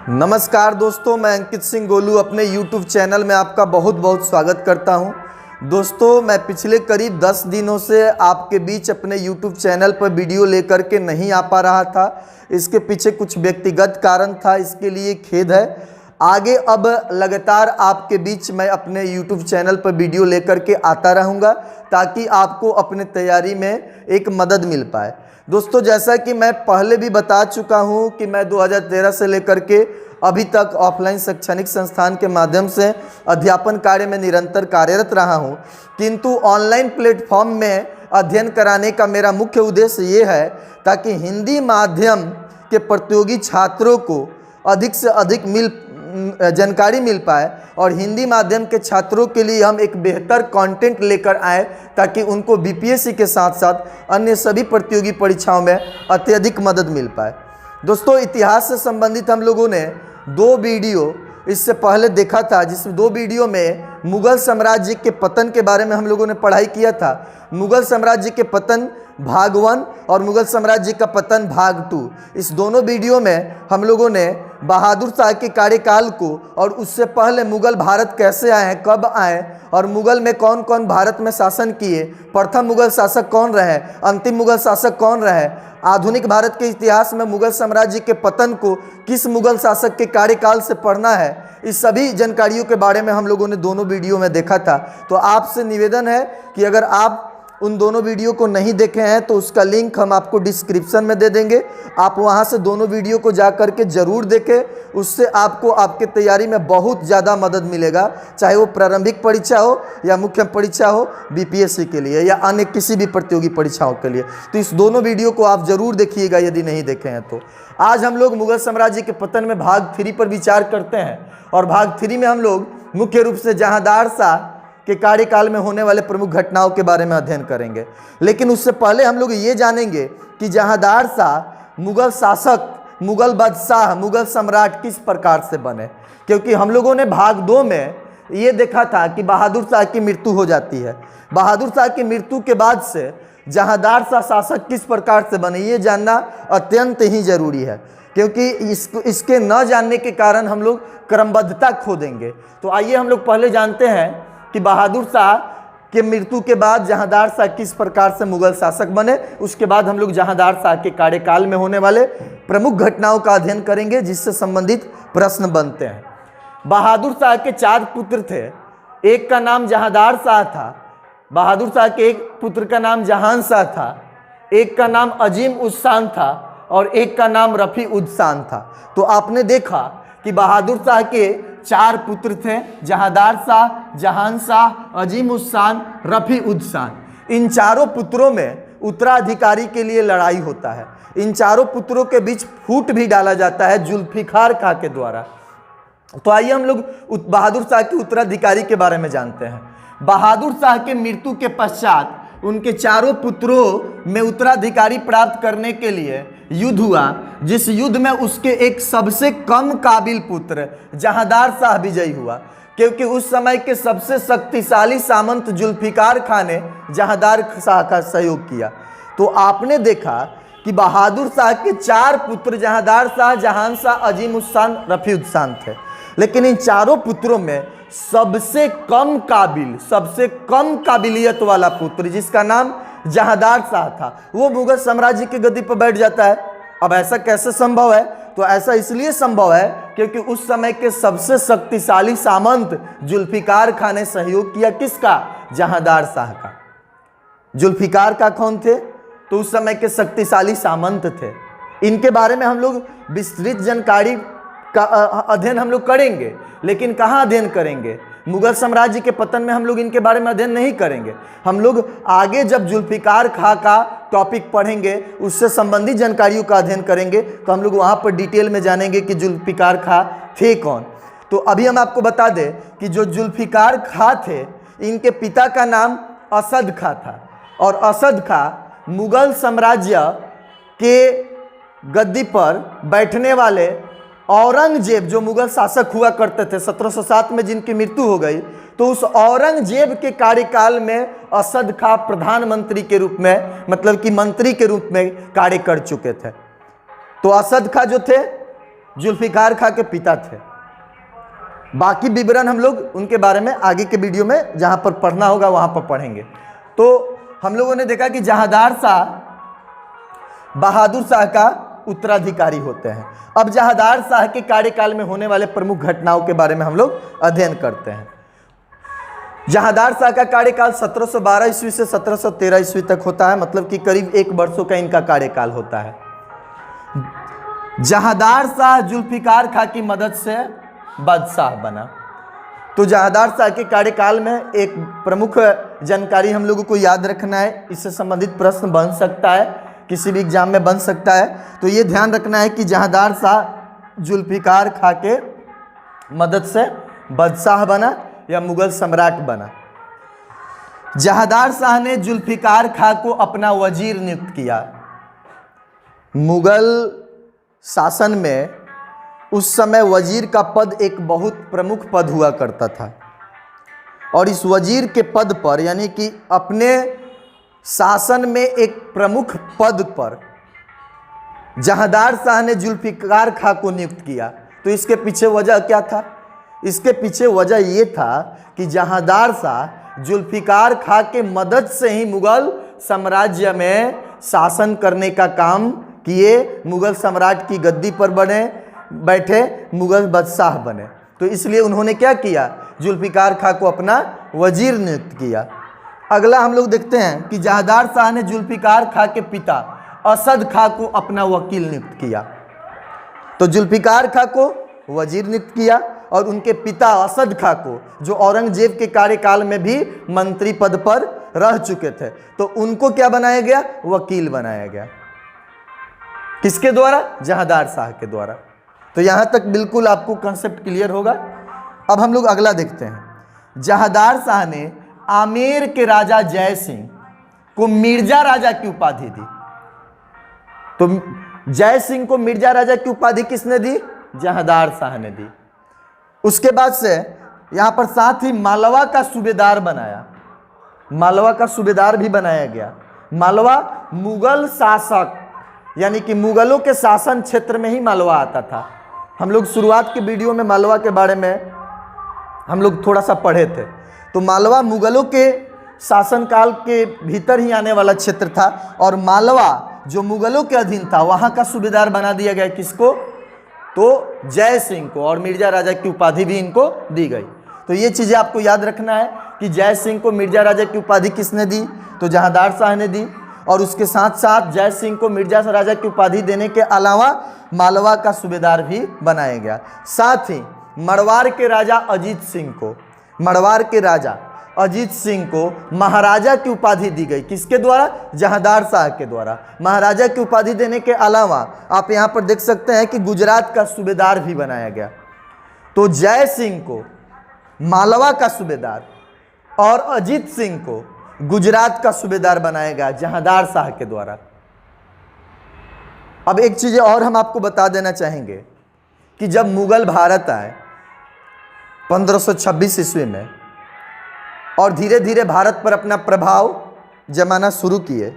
नमस्कार दोस्तों, मैं अंकित सिंह गोलू अपने YouTube चैनल में आपका बहुत बहुत स्वागत करता हूं। दोस्तों, मैं पिछले करीब 10 दिनों से आपके बीच अपने YouTube चैनल पर वीडियो लेकर के नहीं आ पा रहा था। इसके पीछे कुछ व्यक्तिगत कारण था, इसके लिए खेद है। आगे अब लगातार आपके बीच मैं अपने YouTube चैनल पर वीडियो लेकर के आता रहूँगा ताकि आपको अपने तैयारी में एक मदद मिल पाए। दोस्तों, जैसा कि मैं पहले भी बता चुका हूं कि मैं 2013 से लेकर के अभी तक ऑफलाइन शैक्षणिक संस्थान के माध्यम से अध्यापन कार्य में निरंतर कार्यरत रहा हूं, किंतु ऑनलाइन प्लेटफॉर्म में अध्ययन कराने का मेरा मुख्य उद्देश्य ये है ताकि हिंदी माध्यम के प्रतियोगी छात्रों को अधिक से अधिक जानकारी मिल पाए और हिंदी माध्यम के छात्रों के लिए हम एक बेहतर कंटेंट लेकर आए ताकि उनको बीपीएससी के साथ साथ अन्य सभी प्रतियोगी परीक्षाओं में अत्यधिक मदद मिल पाए। दोस्तों, इतिहास से संबंधित हम लोगों ने 2 वीडियो इससे पहले देखा था, जिस 2 वीडियो में मुगल साम्राज्य के पतन के बारे में हम लोगों ने पढ़ाई किया था। मुगल साम्राज्य के पतन भाग 1 और मुगल साम्राज्य का पतन भाग 2। इस दोनों वीडियो में हम लोगों ने बहादुर शाह के कार्यकाल को और उससे पहले मुगल भारत कैसे आए हैं, कब आए और मुगल में कौन कौन भारत में शासन किए, प्रथम मुगल शासक कौन रहे, अंतिम मुगल शासक कौन रहे, आधुनिक भारत के इतिहास में मुगल साम्राज्य के पतन को किस मुगल शासक के कार्यकाल से पढ़ना है, इस सभी जानकारियों के बारे में हम लोगों ने दोनों वीडियो में देखा था। तो आपसे निवेदन है कि अगर आप उन दोनों वीडियो को नहीं देखे हैं तो उसका लिंक हम आपको डिस्क्रिप्शन में दे देंगे। आप वहां से दोनों वीडियो को जा करके ज़रूर देखें, उससे आपको आपके तैयारी में बहुत ज़्यादा मदद मिलेगा, चाहे वो प्रारंभिक परीक्षा हो या मुख्य परीक्षा हो, बीपीएससी के लिए या अन्य किसी भी प्रतियोगी परीक्षाओं के लिए। तो इस दोनों वीडियो को आप ज़रूर देखिएगा यदि नहीं देखे हैं तो। आज हम लोग मुगल साम्राज्य के पतन में भाग 3 पर विचार करते हैं और भाग 3 में हम लोग मुख्य रूप से जहांदार शाह के कार्यकाल में होने वाले प्रमुख घटनाओं के बारे में अध्ययन करेंगे। लेकिन उससे पहले हम लोग ये जानेंगे कि जहांदार शाह मुगल शासक, मुगल बादशाह, मुगल सम्राट किस प्रकार से बने, क्योंकि हम लोगों ने भाग 2 में ये देखा था कि बहादुर शाह की मृत्यु हो जाती है। बहादुर शाह की मृत्यु के बाद से जहांदार शाह शासक किस प्रकार से बने, ये जानना अत्यंत ही जरूरी है, क्योंकि इसके न जानने के कारण हम लोग क्रमबद्धता खो देंगे। तो आइए हम लोग पहले जानते हैं कि बहादुर शाह के मृत्यु के बाद जहांदार शाह किस प्रकार से मुगल शासक बने। उसके बाद हम लोग जहांदार शाह के कार्यकाल में होने वाले प्रमुख घटनाओं का अध्ययन करेंगे जिससे संबंधित प्रश्न बनते हैं। बहादुर शाह के 4 पुत्र थे। एक का नाम जहांदार शाह था, बहादुर शाह के एक पुत्र का नाम जहान शाह था, एक का नाम अजीम उद शान था और एक का नाम रफी उद शान था। तो आपने देखा कि बहादुर शाह के 4 पुत्र थे, जहांदार शाह, जहान शाह, अजीम उद शान, रफी उद शान। इन चारों पुत्रों में उत्तराधिकारी के लिए लड़ाई होता है। इन चारों पुत्रों के बीच फूट भी डाला जाता है जुल्फिकार खां के द्वारा। तो आइए हम लोग बहादुर शाह के उत्तराधिकारी के बारे में जानते हैं। बहादुर शाह के मृत्यु के पश्चात उनके चारों पुत्रों में उत्तराधिकारी प्राप्त करने के लिए युद्ध हुआ, जिस युद्ध में उसके एक सबसे कम काबिल पुत्र जहांदार शाह विजयी हुआ, क्योंकि उस समय के सबसे शक्तिशाली सामंत जुल्फिकार खां ने जहांदार शाह का सहयोग किया। तो आपने देखा कि बहादुर शाह के 4 पुत्र जहांदार शाह, जहान शाह, अजीम उद शान, रफी उद शान थे, लेकिन इन चारों पुत्रों में सबसे कम काबिलियत वाला पुत्र जिसका नाम जहांदार शाह था, वो मुगल साम्राज्य की गद्दी पर बैठ जाता है। अब ऐसा कैसे संभव है? तो ऐसा इसलिए संभव है क्योंकि उस समय के सबसे शक्तिशाली सामंत जुल्फिकार खां ने सहयोग किया। किसका? जहांदार शाह का। जुल्फिकार खां कौन थे? तो उस समय के शक्तिशाली सामंत थे। इनके बारे में हम लोग विस्तृत जानकारी का अध्ययन हम लोग करेंगे, लेकिन कहाँ अध्ययन करेंगे? मुगल साम्राज्य के पतन में हम लोग इनके बारे में अध्ययन नहीं करेंगे। हम लोग आगे जब जुल्फिकार खां का टॉपिक पढ़ेंगे, उससे संबंधित जानकारियों का अध्ययन करेंगे, तो हम लोग वहाँ पर डिटेल में जानेंगे कि जुल्फिकार खां थे कौन। तो अभी हम आपको बता दें कि जो जुल्फिकार खां थे, इनके पिता का नाम असद खां था और असद खां मुगल साम्राज्य के गद्दी पर बैठने वाले औरंगजेब, जो मुगल शासक हुआ करते थे 1707 में जिनकी मृत्यु हो गई, तो उस औरंगजेब के कार्यकाल में असद खां प्रधानमंत्री के रूप में, मतलब कि मंत्री के रूप में कार्य कर चुके थे। तो असद खां जो थे जुल्फिकार खां के पिता थे। बाकी विवरण हम लोग उनके बारे में आगे के वीडियो में जहाँ पर पढ़ना होगा वहाँ पर पढ़ेंगे। तो हम लोगों ने देखा कि जहांदार शाह बहादुर शाह का उत्तराधिकारी होते हैं। अब जहांदार शाह के कार्यकाल में होने वाले प्रमुख घटनाओं के बारे में हम लोग अध्ययन करते हैं। जहांदार शाह का कार्यकाल 1712 ईस्वी से 1713 ईस्वी तक होता है, मतलब कि करीब 1 वर्षों का इनका कार्यकाल होता है। जहांदार शाह जुल्फिकार खां की मदद से बादशाह बना। तो जहांदार शाह के कार्यकाल में एक प्रमुख जानकारी हम लोगों को याद रखना है, इससे संबंधित प्रश्न बन सकता है, किसी भी एग्जाम में बन सकता है। तो ये ध्यान रखना है कि जहांदार शाह जुल्फिकार खां के मदद से बादशाह बना या मुगल सम्राट बना। जहांदार शाह ने जुल्फिकार खां को अपना वजीर नियुक्त किया। मुगल शासन में उस समय वजीर का पद एक बहुत प्रमुख पद हुआ करता था, और इस वजीर के पद पर, यानी कि अपने शासन में एक प्रमुख पद पर जहांदार शाह ने जुल्फिकार खां को नियुक्त किया। तो इसके पीछे वजह क्या था? इसके पीछे वजह ये था कि जहांदार शाह जुल्फिकार खां के मदद से ही मुगल साम्राज्य में शासन करने का काम किए, मुगल सम्राट की गद्दी पर बैठे मुगल बादशाह बने। तो इसलिए उन्होंने क्या किया? जुल्फिकार खां को अपना वजीर नियुक्त किया। अगला हम लोग देखते हैं कि जहांदार शाह ने जुल्फिकार खां के पिता असद खां को अपना वकील नियुक्त किया। तो जुल्फिकार खां को वजीर नियुक्त किया और उनके पिता असद खां को, जो औरंगजेब के कार्यकाल में भी मंत्री पद पर रह चुके थे, तो उनको क्या बनाया गया? वकील बनाया गया। किसके द्वारा? जहांदार शाह के द्वारा। तो यहां तक बिल्कुल आपको कंसेप्ट क्लियर होगा। अब हम लोग अगला देखते हैं। जहांदार शाह ने आमेर के राजा जय सिंह को मिर्जा राजा की उपाधि दी। तो जय सिंह को मिर्जा राजा की उपाधि किसने दी? जहांदार शाह ने दी। उसके बाद से यहां पर साथ ही मालवा का सूबेदार बनाया। मालवा का सूबेदार भी बनाया गया। मालवा मुगल शासक, यानी कि मुगलों के शासन क्षेत्र में ही मालवा आता था। हम लोग शुरुआत के वीडियो में मालवा के बारे में हम लोग थोड़ा सा पढ़े थे। तो मालवा मुगलों के शासनकाल के भीतर ही आने वाला क्षेत्र था, और मालवा जो मुगलों के अधीन था वहां का सूबेदार बना दिया गया। किसको? तो जय सिंह को, और मिर्जा राजा की उपाधि भी इनको दी गई। तो ये चीज़ें आपको याद रखना है कि जय सिंह को मिर्जा राजा की उपाधि किसने दी? तो जहांदार शाह ने दी। और उसके साथ साथ जय सिंह को मिर्जा राजा की उपाधि देने के अलावा मालवा का सूबेदार भी बनाया गया। साथ ही मड़वार के राजा अजीत सिंह को, मड़वार के राजा अजीत सिंह को महाराजा की उपाधि दी गई। किसके द्वारा? जहांदार शाह के द्वारा। महाराजा की उपाधि देने के अलावा आप यहाँ पर देख सकते हैं कि गुजरात का सूबेदार भी बनाया गया। तो जय सिंह को मालवा का सूबेदार और अजीत सिंह को गुजरात का सूबेदार बनाया गया जहांदार शाह के द्वारा। अब एक चीज और हम आपको बता देना चाहेंगे कि जब मुगल भारत आए 1526 ईस्वी में और धीरे धीरे भारत पर अपना प्रभाव जमाना शुरू किए,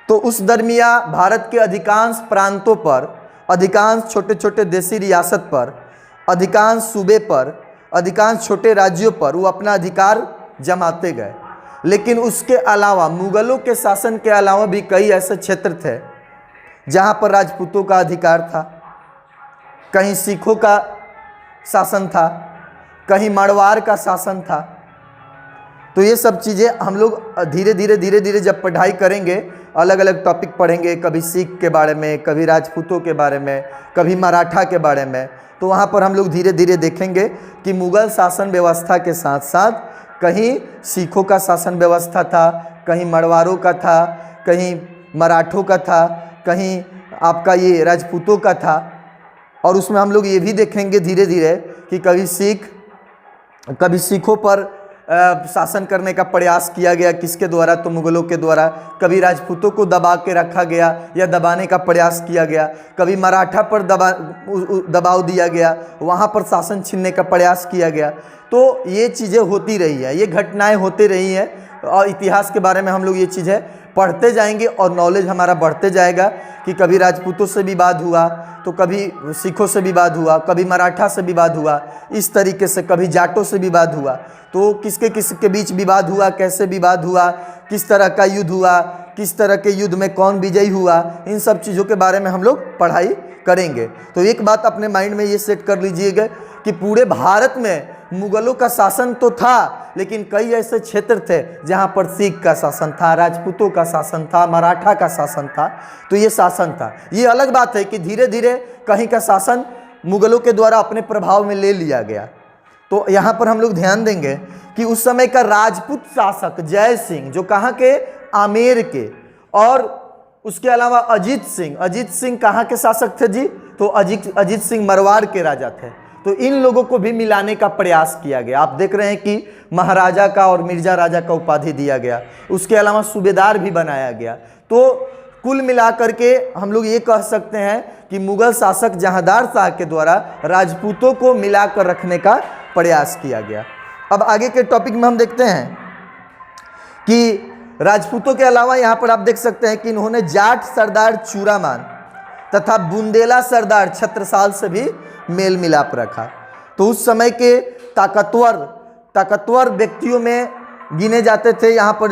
तो उस दरमिया भारत के अधिकांश प्रांतों पर, अधिकांश छोटे छोटे देसी रियासत पर, अधिकांश सूबे पर, अधिकांश छोटे राज्यों पर वो अपना अधिकार जमाते गए। लेकिन उसके अलावा मुगलों के शासन के अलावा भी कई ऐसे क्षेत्र थे जहाँ पर राजपूतों का अधिकार था, कहीं सिखों का शासन था, कहीं मारवाड़ का शासन था। तो ये सब चीज़ें हम लोग धीरे धीरे जब पढ़ाई करेंगे, अलग अलग टॉपिक पढ़ेंगे, कभी सिख के बारे में, कभी राजपूतों के बारे में, कभी मराठा के बारे में, तो वहाँ पर हम लोग धीरे धीरे देखेंगे कि मुगल शासन व्यवस्था के साथ साथ कहीं सिखों का शासन व्यवस्था था, कहीं मरवाड़ों का था, कहीं मराठों का था, कहीं आपका ये राजपूतों का था। और उसमें हम लोग ये भी देखेंगे धीरे धीरे कि कभी सिखों पर शासन करने का प्रयास किया गया। किसके द्वारा? तो मुगलों के द्वारा। कभी राजपूतों को दबा के रखा गया या दबाने का प्रयास किया गया। कभी मराठा पर दबाव दिया गया, वहाँ पर शासन छीनने का प्रयास किया गया। तो ये चीज़ें होती रही है, ये घटनाएं होती रही हैं, और इतिहास के बारे में हम लोग ये चीज़ें पढ़ते जाएंगे और नॉलेज हमारा बढ़ते जाएगा कि कभी राजपूतों से विवाद हुआ तो कभी सिखों से विवाद हुआ, कभी मराठा से विवाद हुआ, इस तरीके से कभी जाटों से विवाद हुआ। तो किसके किसके बीच विवाद हुआ, कैसे विवाद हुआ, किस तरह का युद्ध हुआ, किस तरह के युद्ध में कौन विजयी हुआ, इन सब चीज़ों के बारे में हम लोग पढ़ाई करेंगे। तो एक बात अपने माइंड में ये सेट कर लीजिएगा कि पूरे भारत में मुगलों का शासन तो था, लेकिन कई ऐसे क्षेत्र थे जहाँ पर सिख का शासन था, राजपूतों का शासन था, मराठा का शासन था। तो ये शासन था। ये अलग बात है कि धीरे धीरे कहीं का शासन मुगलों के द्वारा अपने प्रभाव में ले लिया गया। तो यहाँ पर हम लोग ध्यान देंगे कि उस समय का राजपूत शासक जय सिंह, जो कहाँ के, आमेर के, और उसके अलावा अजीत सिंह कहाँ के शासक थे जी? तो अजीत सिंह मरवाड़ के राजा थे। तो इन लोगों को भी मिलाने का प्रयास किया गया। आप देख रहे हैं कि महाराजा का और मिर्जा राजा का उपाधि दिया गया, उसके अलावा सूबेदार भी बनाया गया। तो कुल मिलाकर के हम लोग ये कह सकते हैं कि मुगल शासक जहांदार शाह के द्वारा राजपूतों को मिलाकर रखने का प्रयास किया गया। अब आगे के टॉपिक में हम देखते हैं कि राजपूतों के अलावा यहाँ पर आप देख सकते हैं कि इन्होंने जाट सरदार चूड़ामान तथा बुंदेला सरदार छत्रसाल से भी मेल मिलाप रखा। तो उस समय के ताकतवर व्यक्तियों में गिने जाते थे यहाँ पर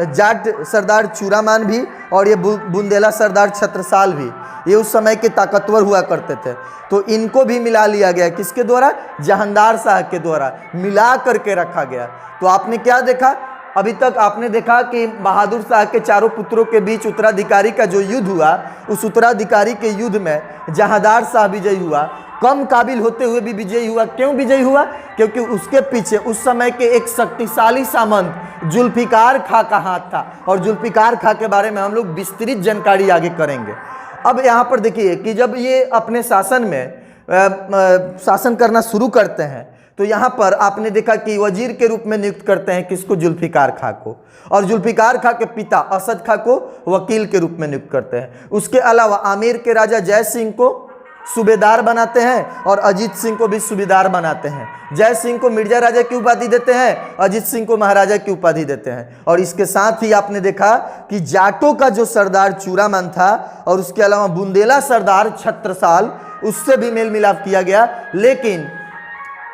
जाट सरदार चूड़ामान भी और ये बुंदेला सरदार छत्रसाल भी, ये उस समय के ताकतवर हुआ करते थे। तो इनको भी मिला लिया गया, किसके द्वारा? जहांदार शाह के द्वारा मिला करके रखा गया। तो आपने क्या देखा? अभी तक आपने देखा कि बहादुर शाह के चारों पुत्रों के बीच उत्तराधिकारी का जो युद्ध हुआ, उस उत्तराधिकारी के युद्ध में जहांदार शाह विजयी हुआ, कम काबिल होते हुए भी विजयी हुआ। क्यों विजयी हुआ? क्योंकि उसके पीछे उस समय के एक शक्तिशाली सामंत जुल्फिकार खां का हाथ था, और जुल्फिकार खां के बारे में हम लोग विस्तृत जानकारी आगे करेंगे। अब यहाँ पर देखिए कि जब ये अपने शासन में शासन करना शुरू करते हैं तो यहाँ पर आपने देखा कि वजीर के रूप में नियुक्त करते हैं किसको? जुल्फिकार खां को, और जुल्फिकार खां के पिता असद खां को वकील के रूप में नियुक्त करते हैं। उसके अलावा आमेर के राजा जय सिंह को सूबेदार बनाते हैं और अजीत सिंह को भी सूबेदार बनाते हैं। जय सिंह को मिर्जा राजा की उपाधि देते हैं, अजीत सिंह को महाराजा की उपाधि देते हैं। और इसके साथ ही आपने देखा कि जाटों का जो सरदार चूड़ामान था और उसके अलावा बुंदेला सरदार छत्रसाल, उससे भी मेल मिलाप किया गया। लेकिन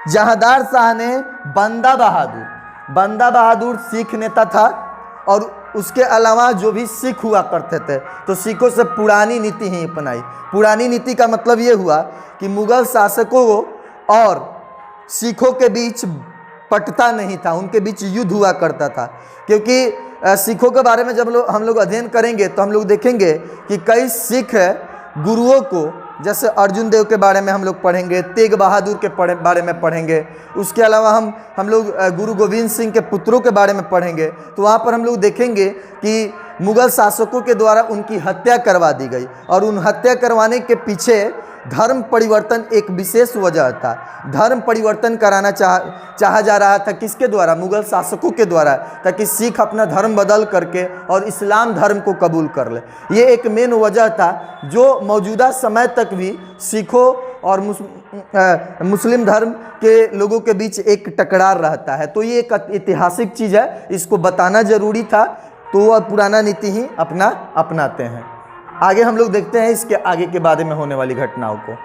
जहांदार शाह ने बंदा बहादुर सिख नेता था, और उसके अलावा जो भी सिख हुआ करते थे तो सिखों से पुरानी नीति ही अपनाई। पुरानी नीति का मतलब ये हुआ कि मुगल शासकों और सिखों के बीच पटता नहीं था, उनके बीच युद्ध हुआ करता था। क्योंकि सिखों के बारे में जब हम लोग अध्ययन करेंगे तो हम लोग देखेंगे कि कई सिख गुरुओं को, जैसे अर्जुन देव के बारे में हम लोग पढ़ेंगे, तेग बहादुर के बारे में पढ़ेंगे, उसके अलावा हम लोग गुरु गोविंद सिंह के पुत्रों के बारे में पढ़ेंगे। तो वहाँ पर हम लोग देखेंगे कि मुगल शासकों के द्वारा उनकी हत्या करवा दी गई, और उन हत्या करवाने के पीछे धर्म परिवर्तन एक विशेष वजह था। धर्म परिवर्तन कराना चाहा जा रहा था, किसके द्वारा? मुगल शासकों के द्वारा, ताकि सिख अपना धर्म बदल करके और इस्लाम धर्म को कबूल कर ले। ये एक मेन वजह था जो मौजूदा समय तक भी सिखों और मुस्लिम धर्म के लोगों के बीच एक टकरार रहता है। तो ये एक ऐतिहासिक चीज़ है, इसको बताना जरूरी था। तो वह पुराना नीति ही अपनाते हैं। आगे हम लोग देखते हैं इसके आगे के बारे में होने वाली घटनाओं को।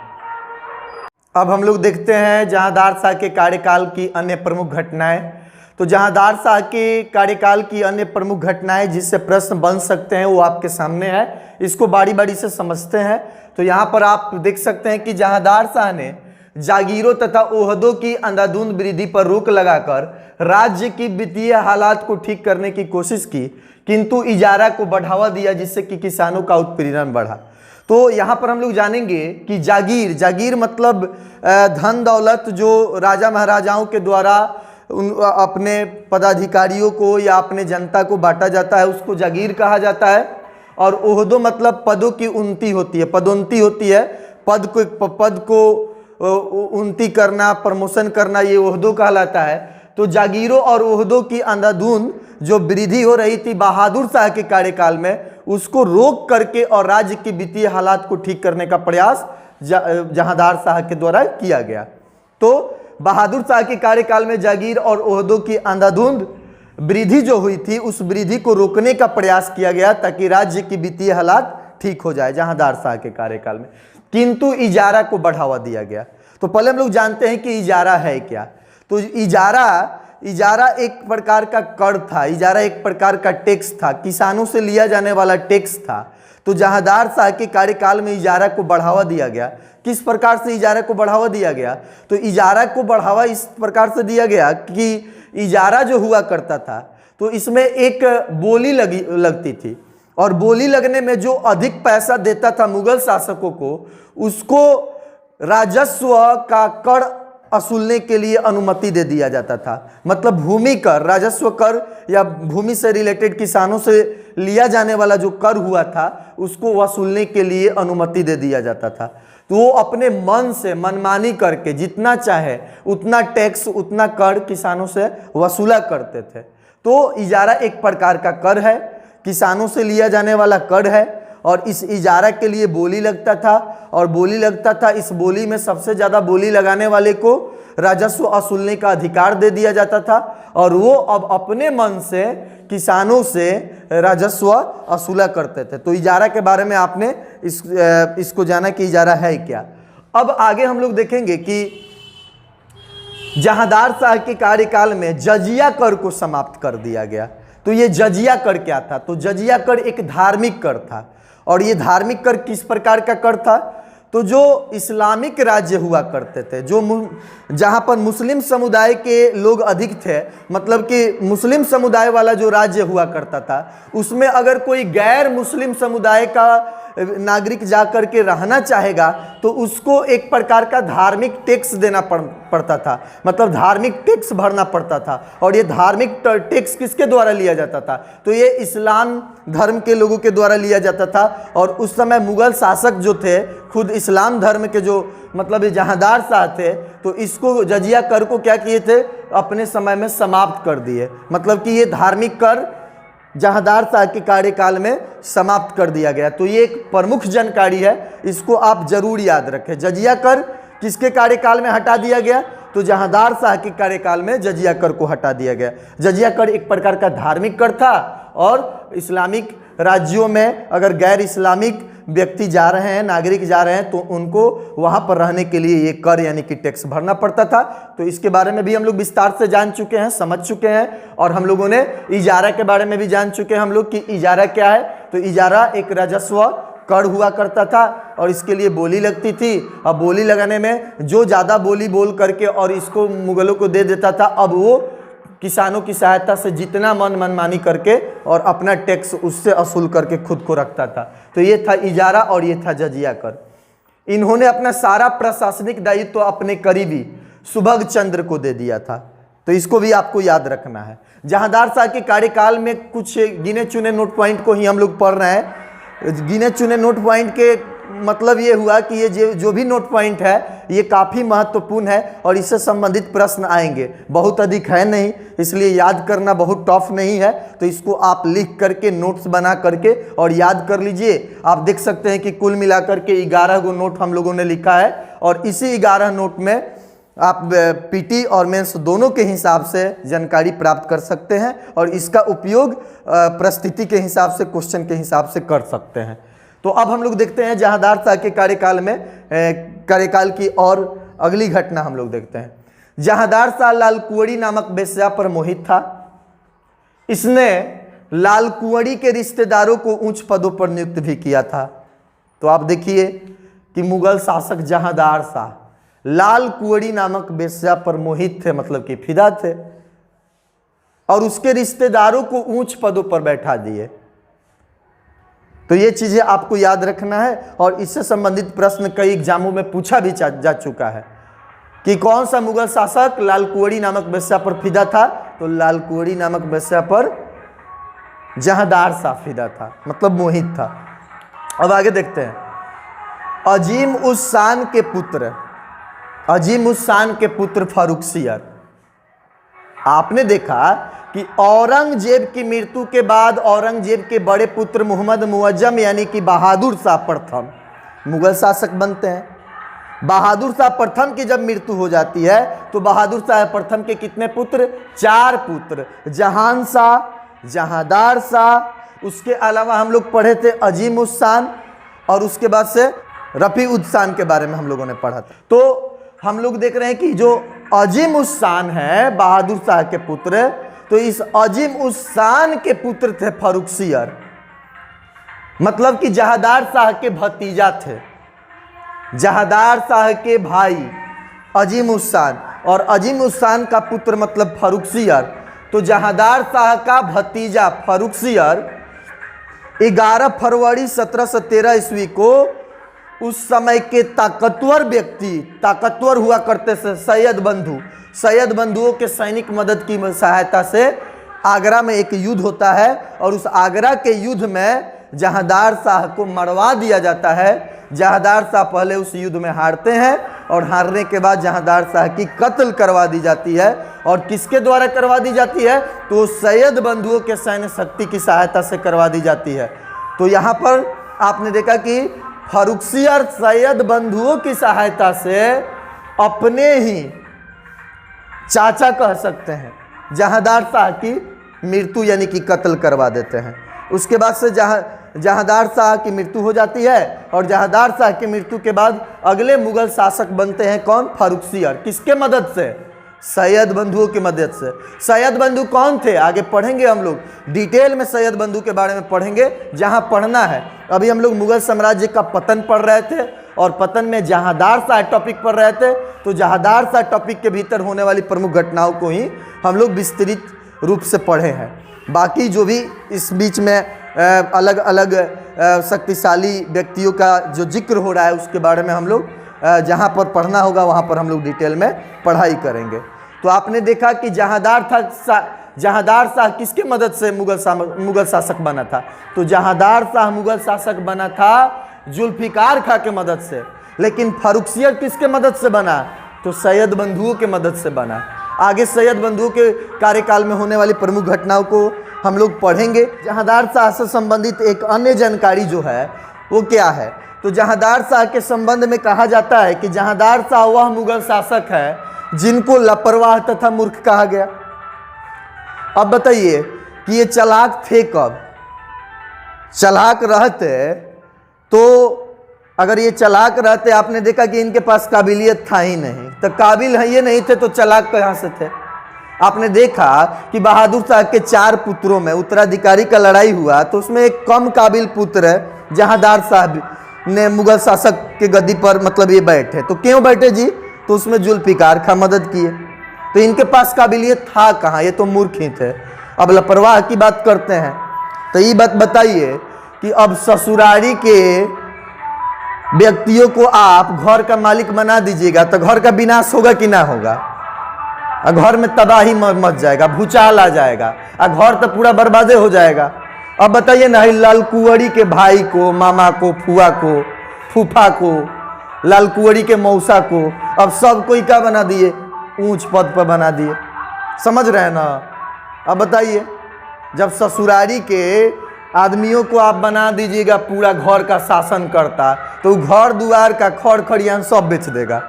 अब हम लोग देखते हैं जहांदार शाह के कार्यकाल की अन्य प्रमुख घटनाएं। तो जहांदार शाह के कार्यकाल की अन्य प्रमुख घटनाएं जिससे प्रश्न बन सकते हैं वो आपके सामने है, इसको बारी बारी से समझते हैं। तो यहाँ पर आप देख सकते हैं कि जहांदार शाह ने जागीरों तथा ओहदों की अंधाधुंध वृद्धि पर रोक लगाकर राज्य की वित्तीय हालात को ठीक करने की कोशिश की, किंतु इजारा को बढ़ावा दिया, जिससे कि किसानों का उत्पीड़न बढ़ा। तो यहाँ पर हम लोग जानेंगे कि जागीर मतलब धन दौलत जो राजा महाराजाओं के द्वारा अपने पदाधिकारियों को या अपने जनता को बांटा जाता है, उसको जागीर कहा जाता है। और ओहदों मतलब पदों की उन्नति होती है, पदोन्नति होती है, पद को उन्नति करना, प्रमोशन करना, ये ओहदों कहलाता है। तो जागीरों और ओहदों की अंधाधुंध जो वृद्धि हो रही थी बहादुर शाह के कार्यकाल में, उसको रोक करके और राज्य की वित्तीय हालात को ठीक करने का प्रयास जहांदार शाह के द्वारा किया गया। तो बहादुर शाह के कार्यकाल में जागीर और ओहदों की अंधाधुंध वृद्धि जो हुई थी उस वृद्धि को रोकने का प्रयास किया गया ताकि राज्य की वित्तीय हालात ठीक हो जाए जहांदार शाह के कार्यकाल में। किंतु इजारा को बढ़ावा दिया गया। तो पहले हम लोग जानते हैं कि इजारा है क्या। तो इजारा एक प्रकार का कर था, इजारा एक प्रकार का टैक्स था, किसानों से लिया जाने वाला टैक्स था। तो जहांदार शाह के कार्यकाल में इजारा को बढ़ावा दिया गया। किस प्रकार से इजारा को बढ़ावा दिया गया? तो इजारा को बढ़ावा इस प्रकार से दिया गया कि इजारा जो हुआ करता था तो इसमें एक बोली लगती थी, और बोली लगने में जो अधिक पैसा देता था मुगल शासकों को, उसको राजस्व का कर असूलने के लिए अनुमति दे दिया जाता था। मतलब भूमि कर, राजस्व कर या भूमि से रिलेटेड किसानों से लिया जाने वाला जो कर हुआ था उसको वसूलने के लिए अनुमति दे दिया जाता था। तो वो अपने मन से मनमानी करके जितना चाहे उतना टैक्स, उतना कर किसानों से वसूला करते थे। तो इजारा एक प्रकार का कर है, किसानों से लिया जाने वाला कर है, और इस इजारा के लिए बोली लगता था, और बोली लगता था। इस बोली में सबसे ज़्यादा बोली लगाने वाले को राजस्व वसूलने का अधिकार दे दिया जाता था, और वो अब अपने मन से किसानों से राजस्व वसूला करते थे। तो इजारा के बारे में आपने इसको जाना कि इजारा है क्या। अब आगे हम लोग देखेंगे कि जहांदार शाह के कार्यकाल में जजिया कर को समाप्त कर दिया गया। तो ये जजिया कर क्या था? तो जजिया कर एक धार्मिक कर था, और ये धार्मिक कर किस प्रकार का कर था? तो जो इस्लामिक राज्य हुआ करते थे, जहाँ पर मुस्लिम समुदाय के लोग अधिक थे, मतलब कि मुस्लिम समुदाय वाला जो राज्य हुआ करता था, उसमें अगर कोई गैर मुस्लिम समुदाय का नागरिक जा कर के रहना चाहेगा तो उसको एक प्रकार का धार्मिक टैक्स देना पड़ता था, मतलब धार्मिक टैक्स भरना पड़ता था। और ये धार्मिक टैक्स किसके द्वारा लिया जाता था? तो ये इस्लाम धर्म के लोगों के द्वारा लिया जाता था। और उस समय मुगल शासक जो थे खुद इस्लाम धर्म के, जो मतलब जहांदार शाह थे, तो इसको जजिया कर को क्या किए थे? अपने समय में समाप्त कर दिए। मतलब कि ये धार्मिक कर जहांदार शाह के कार्यकाल में समाप्त कर दिया गया। तो ये एक प्रमुख जानकारी है, इसको आप जरूर याद रखें। जजिया कर किसके कार्यकाल में हटा दिया गया? तो जहांदार शाह के कार्यकाल में जजिया कर को हटा दिया गया। जजिया कर एक प्रकार का धार्मिक कर था, और इस्लामिक राज्यों में अगर गैर इस्लामिक व्यक्ति जा रहे हैं, नागरिक जा रहे हैं, तो उनको वहां पर रहने के लिए ये कर यानी कि टैक्स भरना पड़ता था। तो इसके बारे में भी हम लोग विस्तार से जान चुके हैं, समझ चुके हैं। और हम लोगों ने इजारा के बारे में भी जान चुके हैं हम लोग कि इजारा क्या है। तो इजारा एक राजस्व कर हुआ करता था, और इसके लिए बोली लगती थी। अब बोली लगाने में जो ज़्यादा बोली बोल करके और इसको मुगलों को दे देता था, अब वो किसानों की सहायता से जितना मनमानी करके और अपना टैक्स उससे वसूल करके खुद को रखता था। तो ये था इजारा और ये था जजिया कर। इन्होंने अपना सारा प्रशासनिक दायित्व तो अपने करीबी सुभग चंद्र को दे दिया था। तो इसको भी आपको याद रखना है। जहांदार शाह के कार्यकाल में कुछ गिने चुने नोट पॉइंट को ही हम लोग पढ़ रहे हैं। गिने चुने नोट पॉइंट के मतलब ये हुआ कि ये जो भी नोट पॉइंट है ये काफ़ी महत्वपूर्ण है, और इससे संबंधित प्रश्न आएंगे। बहुत अधिक है नहीं, इसलिए याद करना बहुत टफ नहीं है। तो इसको आप लिख करके नोट्स बना करके और याद कर लीजिए। आप देख सकते हैं कि कुल मिलाकर के 11 गो नोट हम लोगों ने लिखा है, और इसी 11 नोट में आप पीटी और मेंस दोनों के हिसाब से जानकारी प्राप्त कर सकते हैं, और इसका उपयोग परिस्थिति के हिसाब से, क्वेश्चन के हिसाब से कर सकते हैं। तो अब हम लोग देखते हैं जहांदार शाह के कार्यकाल की और अगली घटना हम लोग देखते हैं। जहांदार शाह लाल कुंवरी नामक वेश्या पर मोहित था। इसने लाल कुंवरी के रिश्तेदारों को उच्च पदों पर नियुक्त भी किया था। तो आप देखिए कि मुगल शासक जहांदार शाह लाल कुंवरी नामक वेश्या पर मोहित थे, मतलब कि फिदा थे, और उसके रिश्तेदारों को उच्च पदों पर बैठा दिए। तो ये चीजें आपको याद रखना है, और इससे संबंधित प्रश्न कई एग्जामों में पूछा भी जा चुका है कि कौन सा मुगल शासक लाल कुंवरी नामक वेश्या पर फिदा था। तो लाल कुंवरी नामक वेश्या पर जहांदार शाह फिदा था, मतलब मोहित था। अब आगे देखते हैं। अजीम उस शान के पुत्र फारुखसियर। आपने देखा कि औरंगजेब की मृत्यु के बाद औरंगजेब के बड़े पुत्र मोहम्मद मुअज्जम यानी कि बहादुर शाह प्रथम मुगल शासक बनते हैं। बहादुर शाह प्रथम की जब मृत्यु हो जाती है तो बहादुर शाह प्रथम के कितने पुत्र? 4 पुत्र, जहान शाह, जहांदार शाह, उसके अलावा हम लोग पढ़े थे अजीम उस शान, और उसके बाद से रफ़ी उद शान के बारे में हम लोगों ने पढ़ा था। तो हम लोग देख रहे हैं कि जो अजीम उस शान है बहादुर शाह के पुत्र, तो इस अजीम उस शान के पुत्र थे फर्रुखसियर, मतलब कि जहांदार शाह के भतीजा थे, जहांदार शाह के भाई अजीम उस शान, और अजीम उस शान का पुत्र मतलब फर्रुखसियर। तो जहांदार शाह का भतीजा फर्रुखसियर 11 फरवरी 1713 ईस्वी को उस समय के ताकतवर व्यक्ति, ताकतवर हुआ करते थे सैयद बंधुओं के सैनिक मदद की सहायता से आगरा में एक युद्ध होता है, और उस आगरा के युद्ध में जहांदार शाह को मरवा दिया जाता है। जहांदार शाह पहले उस युद्ध में हारते हैं, और हारने के बाद जहांदार शाह की कत्ल करवा दी जाती है। और किसके द्वारा करवा दी जाती है? तो सैयद बंधुओं के सैन्य शक्ति की सहायता से करवा दी जाती है। तो यहाँ पर आपने देखा कि फर्रुखसियर सैयद बंधुओं की सहायता से अपने ही चाचा कह सकते हैं जहांदार शाह की मृत्यु यानी कि कत्ल करवा देते हैं। उसके बाद से जहांदार शाह की मृत्यु हो जाती है, और जहांदार शाह की मृत्यु के बाद अगले मुगल शासक बनते हैं कौन? फर्रुखसियर। किसके मदद से? सैयद बंधुओं की मदद से। सैयद बंधु कौन थे? आगे पढ़ेंगे हम लोग, डिटेल में सैयद बंधु के बारे में पढ़ेंगे जहां पढ़ना है। अभी हम लोग मुगल साम्राज्य का पतन पढ़ रहे थे, और पतन में जहांदार शाह टॉपिक पढ़ रहे थे। तो जहांदार शाह टॉपिक के भीतर होने वाली प्रमुख घटनाओं को ही हम लोग विस्तृत रूप से पढ़े हैं। बाकी जो भी इस बीच में अलग अलग शक्तिशाली व्यक्तियों का जो जिक्र हो रहा है उसके बारे में हम लोग जहाँ पर पढ़ना होगा वहाँ पर हम लोग डिटेल में पढ़ाई करेंगे। तो आपने देखा कि जहांदार शाह किसके मदद से मुगल शासक बना था? तो जहांदार शाह मुगल शासक बना था जुल्फिकार खां के मदद से। लेकिन फर्रुखसियर किसके मदद से बना? तो सैयद बंधुओं के मदद से बना। आगे सैयद बंधुओं के कार्यकाल में होने वाली प्रमुख घटनाओं को हम लोग पढ़ेंगे। जहांदार शाह से संबंधित एक अन्य जानकारी जो है वो क्या है? तो जहांदार शाह के संबंध में कहा जाता है कि जहांदार शाह वह मुगल शासक है जिनको लापरवाह तथा मूर्ख कहा गया। अब बताइए कि ये चालाक थे कब? चालाक रहते तो अगर ये चालाक रहते, आपने देखा कि इनके पास काबिलियत था ही नहीं, तो काबिल है ये नहीं थे तो चालाक कहाँ से थे? आपने देखा कि बहादुर शाह के 4 पुत्रों में उत्तराधिकारी का लड़ाई हुआ, तो उसमें एक कम काबिल पुत्र जहांदार शाह ने मुगल शासक के गद्दी पर मतलब ये बैठे। तो क्यों बैठे जी? तो उसमें जुल्फिकार खां मदद किए। तो इनके पास काबिलियत था कहाँ? ये तो मूर्ख ही थे। अब लापरवाह की बात करते हैं, तो ये बात बताइए कि अब ससुरारी के व्यक्तियों को आप घर का मालिक बना दीजिएगा तो घर का विनाश होगा कि ना होगा? घर में तबाही मच जाएगा, भूचाल आ जाएगा, घर तो पूरा बर्बादे हो जाएगा। अब बताइए ना, लाल कुंवरी के भाई को, मामा को, फुआ को, फूफा को, लाल कुंवरी के मौसा को, अब सब कोई क्या बना दिए? ऊंच पद पर बना दिए। समझ रहे हैं ना? अब बताइए, जब ससुरारी के आदमियों को आप बना दीजिएगा पूरा घर का शासन करता, तो घर दुआर का खड़ खड़ियान सब बेच देगा।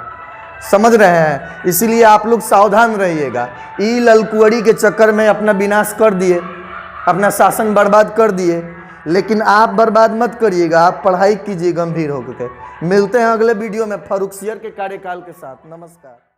समझ रहे हैं? इसीलिए आप लोग सावधान रहिएगा। ई ललकुंवरी के चक्कर में अपना विनाश कर दिए, अपना शासन बर्बाद कर दिए। लेकिन आप बर्बाद मत करिएगा, आप पढ़ाई कीजिए गंभीर होकर। मिलते हैं अगले वीडियो में फर्रुखसियर के कार्यकाल के साथ। नमस्कार।